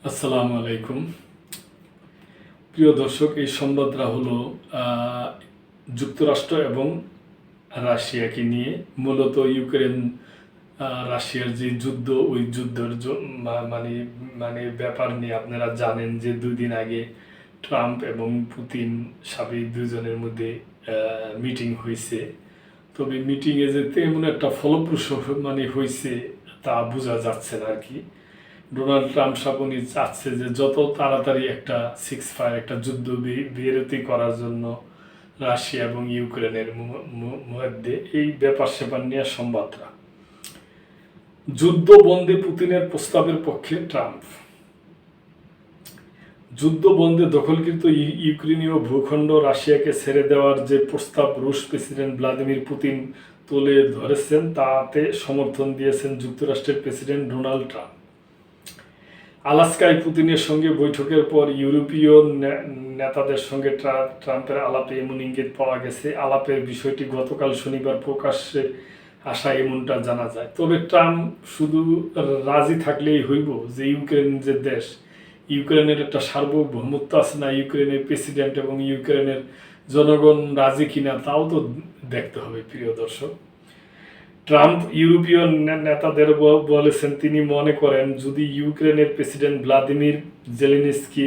আসসালামু আলাইকুম। প্রিয় দর্শক, এই সংবাদটা হলো যুক্তরাষ্ট্র এবং রাশিয়াকে নিয়ে। মূলত ইউক্রেন রাশিয়ার যে যুদ্ধ, ওই যুদ্ধের মানে মানে ব্যাপার নিয়ে আপনারা জানেন যে 2 দিন আগে ট্রাম্প এবং পুতিন সাবেক দুজনের মধ্যে মিটিং হয়েছে। তবে মিটিংয়ে যে তেমন একটা ফলপ্রসূ হয়েছে তা বোঝা যাচ্ছে না আর কি। ডোনাল্ড ট্রাম্প সাপনি চাচ্ছে যে যত তাড়াতাড়ি একটা ফায়ার একটা যুদ্ধ বিরতি করার জন্য রাশিয়া এবং ইউক্রেনের মধ্যে এই ব্যাপার স্যাপার নিয়ে সংবাদটা। যুদ্ধ বন্ধে পুতিনের প্রস্তাবের পক্ষে ট্রাম্প। যুদ্ধ বন্ধে দখলকৃত ইউক্রেনীয় ভূখণ্ড রাশিয়াকে ছেড়ে দেওয়ার যে প্রস্তাব রুশ প্রেসিডেন্ট ভ্লাদিমির পুতিন তুলে ধরেছেন তাতে সমর্থন দিয়েছেন যুক্তরাষ্ট্রের প্রেসিডেন্ট ডোনাল্ড ট্রাম্প। আলাস্কায় পুতিনের সঙ্গে বৈঠকের পর ইউরোপীয় নেতাদের সঙ্গে ট্রাম্পের আলাপে এমন ইঙ্গিত পাওয়া গেছে। আলাপের বিষয়টি গতকাল শনিবার প্রকাশ্যে আসা এমনটা জানা যায়। তবে ট্রাম্প শুধু রাজি থাকলেই হইব যে ইউক্রেন যে দেশ, ইউক্রেনের একটা সার্বভৌমত্ব আছে না, ইউক্রেনের প্রেসিডেন্ট এবং ইউক্রেনের জনগণ রাজি কিনা তাও তো দেখতে হবে। প্রিয় দর্শক, ট্রাম্প ইউরোপীয় নেতাদের বলেছেন তিনি মনে করেন যদি ইউক্রেনের প্রেসিডেন্ট ভ্লাদিমির জেলেনস্কি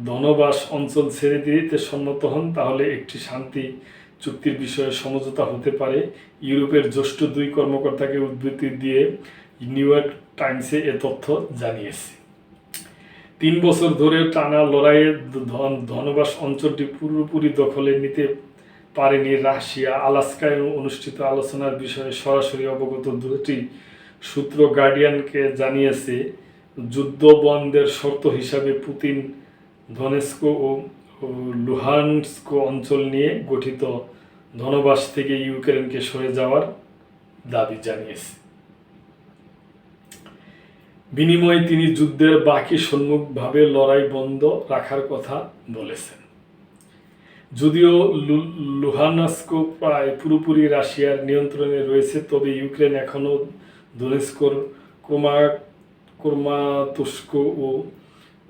ধনবাস অঞ্চল ছেড়ে দিতে সম্মত হন তাহলে একটি শান্তি চুক্তির বিষয়ে সমঝোতা হতে পারে। ইউরোপের জ্যেষ্ঠ 2 কর্মকর্তাকে উদ্ধৃতি দিয়ে নিউ ইয়র্ক টাইমসে এ তথ্য জানিয়েছে। 3 বছর ধরে টানা লড়াইয়ে ধনবাস অঞ্চলটি পুরোপুরি দখলে নিতে পারেনি রাশিয়া। আলাস্কায় অনুষ্ঠিত আলোচনার বিষয়ে সরাসরি অবগত 2টি সূত্র গার্ডিয়ানকে জানিয়েছে যুদ্ধ বন্ধের শর্ত হিসাবে পুতিন দনেস্ক ও লুহানস্ক অঞ্চল নিয়ে গঠিত ধনবাস থেকে ইউক্রেনকে সরে যাওয়ার দাবি জানিয়েছে। বিনিময়ে তিনি যুদ্ধের বাকি সম্মুখভাবে লড়াই বন্ধ রাখার কথা বলেছেন। যদিও লুহানস্ক প্রায় পুরোপুরি রাশিয়ার নিয়ন্ত্রণে রয়েছে, তবে ইউক্রেন এখনও দোনেস্কর ক্রমাতুস্ক ও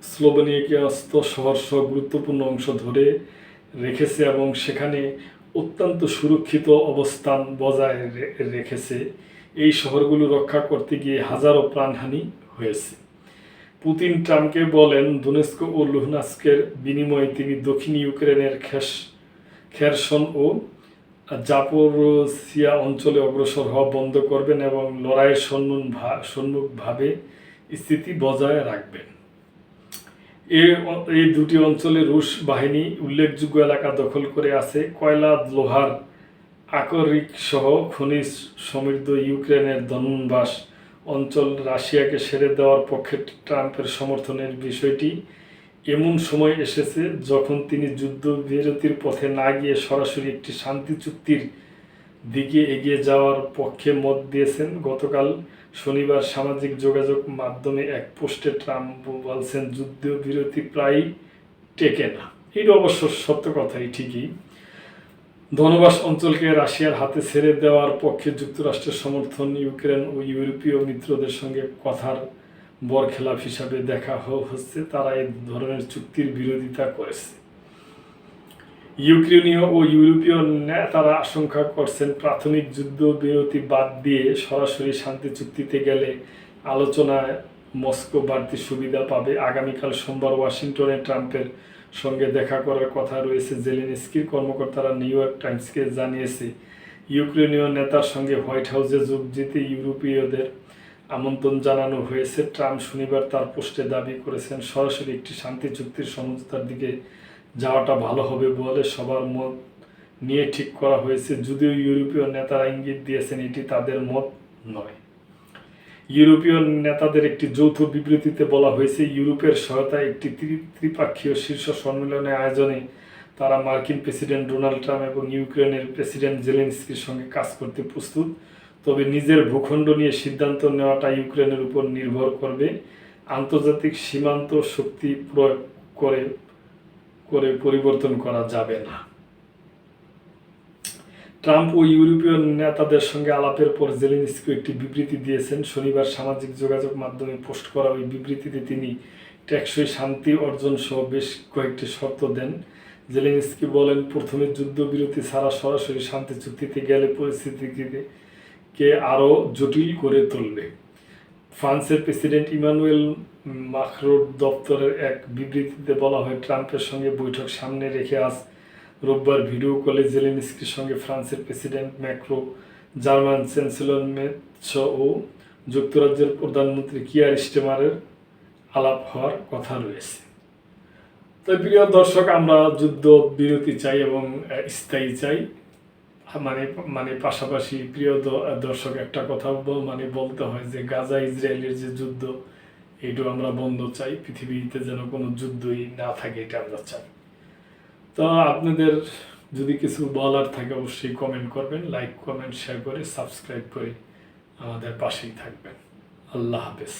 স্লোভানিয়াস্ত শহর সহ গুরুত্বপূর্ণ অংশ ধরে রেখেছে এবং সেখানে অত্যন্ত সুরক্ষিত অবস্থান বজায় রেখেছে। এই শহরগুলো রক্ষা করতে গিয়ে হাজারো প্রাণহানি হয়েছে। পুতিন ট্রাম্পকে বলেন দোনেস্ক ও লুহানস্কের বিনিময়ে তিনি দক্ষিণ ইউক্রেনের খেরসন ও জাপোরোসিয়া অঞ্চলে অগ্রসর হওয়া বন্ধ করবেন এবং লড়াইয়ের সম্মুখভাবে স্থিতি বজায় রাখবেন। এই 2টি অঞ্চলে রুশ বাহিনী উল্লেখযোগ্য এলাকা দখল করে আছে। কয়লা, লোহার আকরিক সহ খনিজ সমৃদ্ধ ইউক্রেনের দনবাস অঞ্চল রাশিয়াকে ছেড়ে দেওয়ার পক্ষে ট্রাম্পের সমর্থনের বিষয়টি এমন সময় এসেছে যখন তিনি যুদ্ধবিরতির পথে না গিয়ে সরাসরি একটি শান্তি চুক্তির দিকে এগিয়ে যাওয়ার পক্ষে মত দিয়েছেন। গতকাল শনিবার সামাজিক যোগাযোগ মাধ্যমে এক পোস্টে ট্রাম্প বলছেন যুদ্ধবিরতি প্রায় টেকে না। এটা অবশ্য সত্য কথাই, ঠিকই। ধনবাস অঞ্চলকে রাশিয়ার হাতে ছেড়ে দেওয়ার পক্ষে যুক্তরাষ্ট্রের সমর্থন ইউক্রেন ও ইউরোপীয় মিত্রদের সঙ্গে কথার বরখেলাপ হিসাবে দেখা হচ্ছে। তারা এই ধরনের চুক্তির বিরোধিতা করেছে। ইউক্রেনীয় ও ইউরোপীয় নেতারা আশঙ্কা করছেন প্রাথমিক যুদ্ধবিরতি বাদ দিয়ে সরাসরি শান্তি চুক্তিতে গেলে আলোচনায় মস্কো বাড়তি সুবিধা পাবে। আগামীকাল সোমবার ওয়াশিংটনে ট্রাম্পের সঙ্গে দেখা করার কথা রয়েছে জেলেনস্কির। কর্মকর্তারা নিউ ইয়র্ক টাইমসকে জানিয়েছে ইউক্রেনীয় নেতার সঙ্গে হোয়াইট হাউসে যোগ দিতে ইউরোপীয়দের আমন্ত্রণ জানানো হয়েছে। ট্রাম্প শনিবার তার পোস্টে দাবি করেছেন সরাসরি একটি শান্তি চুক্তির সমঝোতার দিকে যাওয়াটা ভালো হবে বলে সবার মত নিয়ে ঠিক করা হয়েছে। যদিও ইউরোপীয় নেতারা ইঙ্গিত দিয়েছেন এটি তাদের মত নয়। ইউরোপীয় নেতাদের একটি যৌথ বিবৃতিতে বলা হয়েছে ইউরোপের সহায়তায় একটি ত্রিপাক্ষীয় শীর্ষ সম্মেলনের আয়োজনে তারা মার্কিন প্রেসিডেন্ট ডোনাল্ড ট্রাম্প এবং ইউক্রেনের প্রেসিডেন্ট জেলেনস্কির সঙ্গে কাজ করতে প্রস্তুত। তবে নিজের ভূখণ্ড নিয়ে সিদ্ধান্ত নেওয়াটা ইউক্রেনের উপর নির্ভর করবে। আন্তর্জাতিক সীমান্ত শক্তি প্রয়োগ করে পরিবর্তন করা যাবে না। ট্রাম্প ও ইউরোপীয় নেতাদের সঙ্গে আলাপের পর জেলেনস্কি একটি বিবৃতি দিয়েছেন। শনিবার সামাজিক যোগাযোগ মাধ্যমে পোস্ট করা ওই বিবৃতিতে তিনি টেকসই শান্তি অর্জন সহ বেশ কয়েকটি শর্ত দেন। জেলেনস্কি বলেন, প্রথমে যুদ্ধবিরতি ছাড়া সরাসরি শান্তি চুক্তিতে গেলে পরিস্থিতিকে আরও জটিল করে তুলবে। ফ্রান্সের প্রেসিডেন্ট ইমানুয়েল মাখরোর দপ্তরের এক বিবৃতিতে বলা হয়, ট্রাম্পের সঙ্গে বৈঠক সামনে রেখে আজ রোববার ভিডিও কলে জেলেনস্কির সঙ্গে ফ্রান্সের প্রেসিডেন্ট ম্যাক্রো, জার্মান চ্যান্সেলর মেৎস ও যুক্তরাজ্যের প্রধানমন্ত্রী কিয়ার স্টারমারের আলাপ হওয়ার কথা রয়েছে। তো প্রিয় দর্শক, আমরা যুদ্ধ বিরতি চাই এবং স্থায়ী চাই। মানে পাশাপাশি প্রিয় দর্শক, একটা কথা বলতে হয় যে গাজা ইসরায়েলের যে যুদ্ধ, এইটাও আমরা বন্ধ চাই। পৃথিবীতে যেন কোনো যুদ্ধই না থাকে, এটা আমরা চাই। তো আপনাদের যদি কিছু বলার থাকে অবশ্যই কমেন্ট করবেন, লাইক কমেন্ট শেয়ার করে সাবস্ক্রাইব করে আমাদের পাশেই থাকবেন। আল্লাহ হাফেজ।